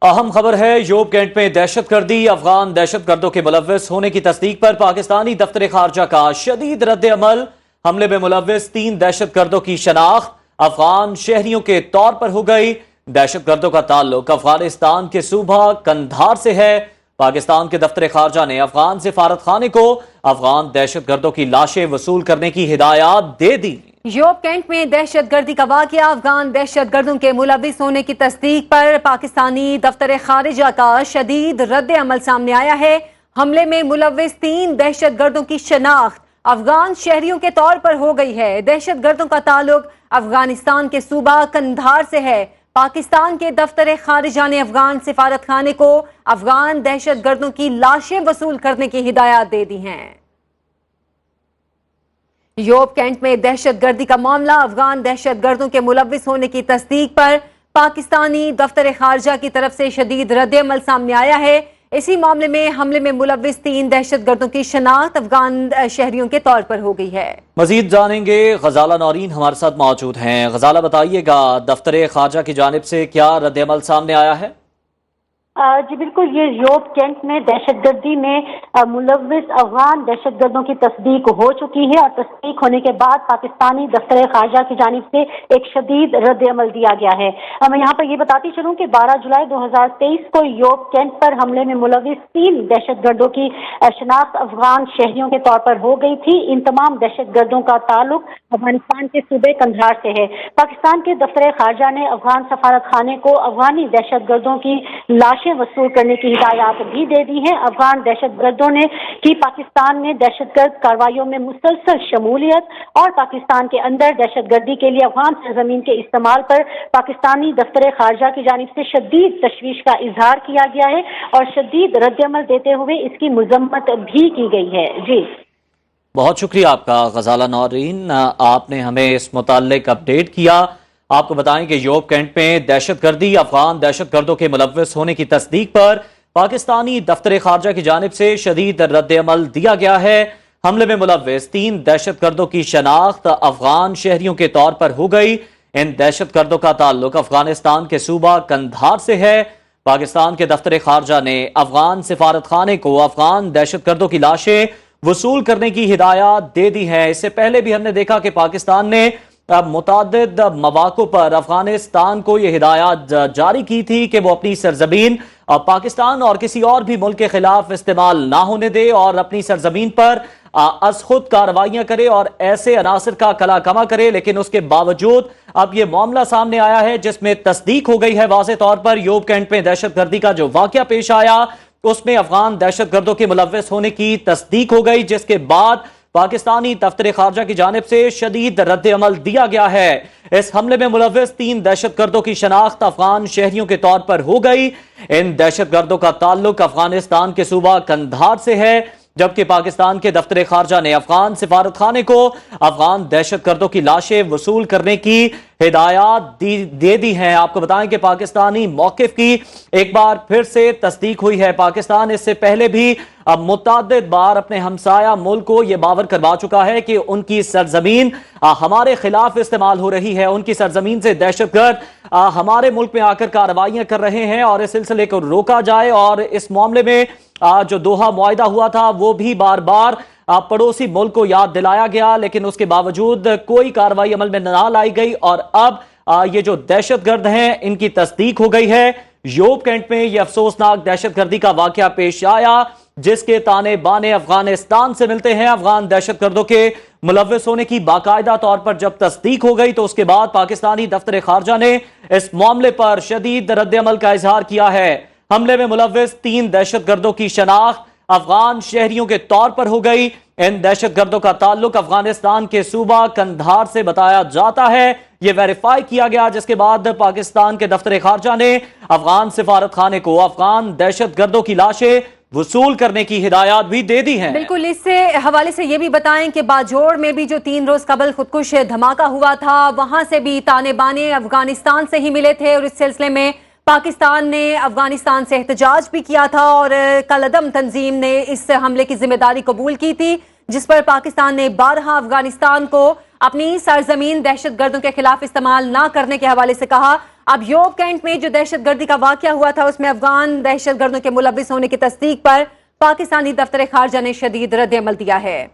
اہم خبر ہے یوب کینٹ میں دہشت گردی افغان دہشت گردوں کے ملوث ہونے کی تصدیق پر پاکستانی دفتر خارجہ کا شدید رد عمل۔ حملے میں ملوث 3 دہشت گردوں کی شناخت افغان شہریوں کے طور پر ہو گئی۔ دہشت گردوں کا تعلق افغانستان کے صوبہ قندھار سے ہے۔ پاکستان کے دفتر خارجہ نے افغان سفارت خانے کو افغان دہشت گردوں کی لاشیں وصول کرنے کی ہدایات دے دی۔ یوب کینٹ میں دہشت گردی کا واقعہ افغان دہشت گردوں کے ملوث ہونے کی تصدیق پر پاکستانی دفتر خارجہ کا شدید رد عمل سامنے آیا ہے۔ حملے میں ملوث 3 دہشت گردوں کی شناخت افغان شہریوں کے طور پر ہو گئی ہے۔ دہشت گردوں کا تعلق افغانستان کے صوبہ قندھار سے ہے۔ پاکستان کے دفتر خارجہ نے افغان سفارت خانے کو افغان دہشت گردوں کی لاشیں وصول کرنے کی ہدایات دے دی ہیں۔ یوب کینٹ میں دہشت گردی کا معاملہ افغان دہشت گردوں کے ملوث ہونے کی تصدیق پر پاکستانی دفتر خارجہ کی طرف سے شدید رد عمل سامنے آیا ہے۔ اسی معاملے میں حملے میں ملوث 3 دہشت گردوں کی شناخت افغان شہریوں کے طور پر ہو گئی ہے۔ مزید جانیں گے، غزالہ نورین ہمارے ساتھ موجود ہیں۔ غزالہ بتائیے گا دفتر خارجہ کی جانب سے کیا رد عمل سامنے آیا ہے؟ جی بالکل، یہ یوب کینٹ میں دہشت گردی میں ملوث افغان دہشت گردوں کی تصدیق ہو چکی ہے، اور تصدیق ہونے کے بعد پاکستانی دفتر خارجہ کی جانب سے ایک شدید رد عمل دیا گیا ہے۔ میں یہاں پر یہ بتاتی چلوں کہ 12 جولائی 2023 کو یوب کینٹ پر حملے میں ملوث 3 دہشت گردوں کی شناخت افغان شہریوں کے طور پر ہو گئی تھی۔ ان تمام دہشت گردوں کا تعلق افغانستان کے صوبے قندھار سے ہے۔ پاکستان کے دفتر خارجہ نے افغان سفارت خانے کو افغانی دہشت گردوں کی لاشیں وصول کرنے کی ہدایات بھی دے دی ہیں۔ افغان دہشت گردوں نے کی پاکستان میں دہشت گرد کارروائیوں میں مسلسل شمولیت اور پاکستان کے اندر دہشت گردی کے لیے افغان سرزمین کے استعمال پر پاکستانی دفتر خارجہ کی جانب سے شدید تشویش کا اظہار کیا گیا ہے، اور شدید رد عمل دیتے ہوئے اس کی مذمت بھی کی گئی ہے۔ جی بہت شکریہ آپ کا غزالہ نورین، آپ نے ہمیں اس متعلق اپڈیٹ کیا۔ آپ کو بتائیں کہ یوب کینٹ میں دہشت گردی افغان دہشت گردوں کے ملوث ہونے کی تصدیق پر پاکستانی دفتر خارجہ کی جانب سے شدید رد عمل دیا گیا ہے۔ حملے میں ملوث 3 دہشت گردوں کی شناخت افغان شہریوں کے طور پر ہو گئی۔ ان دہشت گردوں کا تعلق افغانستان کے صوبہ قندھار سے ہے۔ پاکستان کے دفتر خارجہ نے افغان سفارت خانے کو افغان دہشت گردوں کی لاشیں وصول کرنے کی ہدایات دے دی ہیں۔ اس سے پہلے بھی ہم نے دیکھا کہ پاکستان نے متعدد مواقع پر افغانستان کو یہ ہدایات جاری کی تھی کہ وہ اپنی سرزمین پاکستان اور کسی اور بھی ملک کے خلاف استعمال نہ ہونے دے، اور اپنی سرزمین پر از خود کارروائیاں کرے اور ایسے عناصر کا کلا کما کرے۔ لیکن اس کے باوجود اب یہ معاملہ سامنے آیا ہے جس میں تصدیق ہو گئی ہے واضح طور پر۔ یوب کینٹ میں دہشت گردی کا جو واقعہ پیش آیا اس میں افغان دہشت گردوں کے ملوث ہونے کی تصدیق ہو گئی، جس کے بعد پاکستانی دفتر خارجہ کی جانب سے شدید رد عمل دیا گیا ہے۔ اس حملے میں ملوث 3 دہشت گردوں کی شناخت افغان شہریوں کے طور پر ہو گئی۔ ان دہشت گردوں کا تعلق افغانستان کے صوبہ قندھار سے ہے، جبکہ پاکستان کے دفتر خارجہ نے افغان سفارت خانے کو افغان دہشت گردوں کی لاشیں وصول کرنے کی ہدایات دے دی ہیں۔ آپ کو بتائیں کہ پاکستانی موقف کی ایک بار پھر سے تصدیق ہوئی ہے۔ پاکستان اس سے پہلے بھی متعدد بار اپنے ہمسایہ ملک کو یہ باور کروا چکا ہے کہ ان کی سرزمین ہمارے خلاف استعمال ہو رہی ہے، ان کی سرزمین سے دہشت گرد ہمارے ملک میں آ کر کارروائیاں کر رہے ہیں، اور اس سلسلے کو روکا جائے۔ اور اس معاملے میں جو دوحہ معاہدہ ہوا تھا وہ بھی بار بار پڑوسی ملک کو یاد دلایا گیا، لیکن اس کے باوجود کوئی کارروائی عمل میں نہ لائی گئی، اور اب یہ جو دہشت گرد ہیں ان کی تصدیق ہو گئی ہے۔ یوب کینٹ میں یہ افسوسناک دہشت گردی کا واقعہ پیش آیا جس کے تانے بانے افغانستان سے ملتے ہیں۔ افغان دہشت گردوں کے ملوث ہونے کی باقاعدہ طور پر جب تصدیق ہو گئی تو اس کے بعد پاکستانی دفتر خارجہ نے اس معاملے پر شدید رد عمل کا اظہار کیا ہے۔ حملے میں ملوث 3 دہشت گردوں کی شناخت افغان شہریوں کے طور پر ہو گئی۔ ان دہشت گردوں کا تعلق افغانستان کے صوبہ قندھار سے بتایا جاتا ہے۔ یہ ویریفائی کیا گیا، جس کے بعد پاکستان کے دفتر خارجہ نے افغان سفارت خانے کو افغان دہشت گردوں کی لاشیں وصول کرنے کی ہدایات بھی دے دی ہیں۔ بالکل، اس سے حوالے سے یہ بھی بتائیں کہ باجوڑ میں بھی جو 3 روز قبل خودکش دھماکہ ہوا تھا وہاں سے بھی تانے بانے افغانستان سے ہی ملے تھے، اور اس سلسلے میں پاکستان نے افغانستان سے احتجاج بھی کیا تھا، اور کالعدم تنظیم نے اس حملے کی ذمہ داری قبول کی تھی، جس پر پاکستان نے بارہا افغانستان کو اپنی سرزمین دہشت گردوں کے خلاف استعمال نہ کرنے کے حوالے سے کہا۔ اب یوب کینٹ میں جو دہشت گردی کا واقعہ ہوا تھا اس میں افغان دہشت گردوں کے ملوث ہونے کی تصدیق پر پاکستانی دفتر خارجہ نے شدید رد عمل دیا ہے۔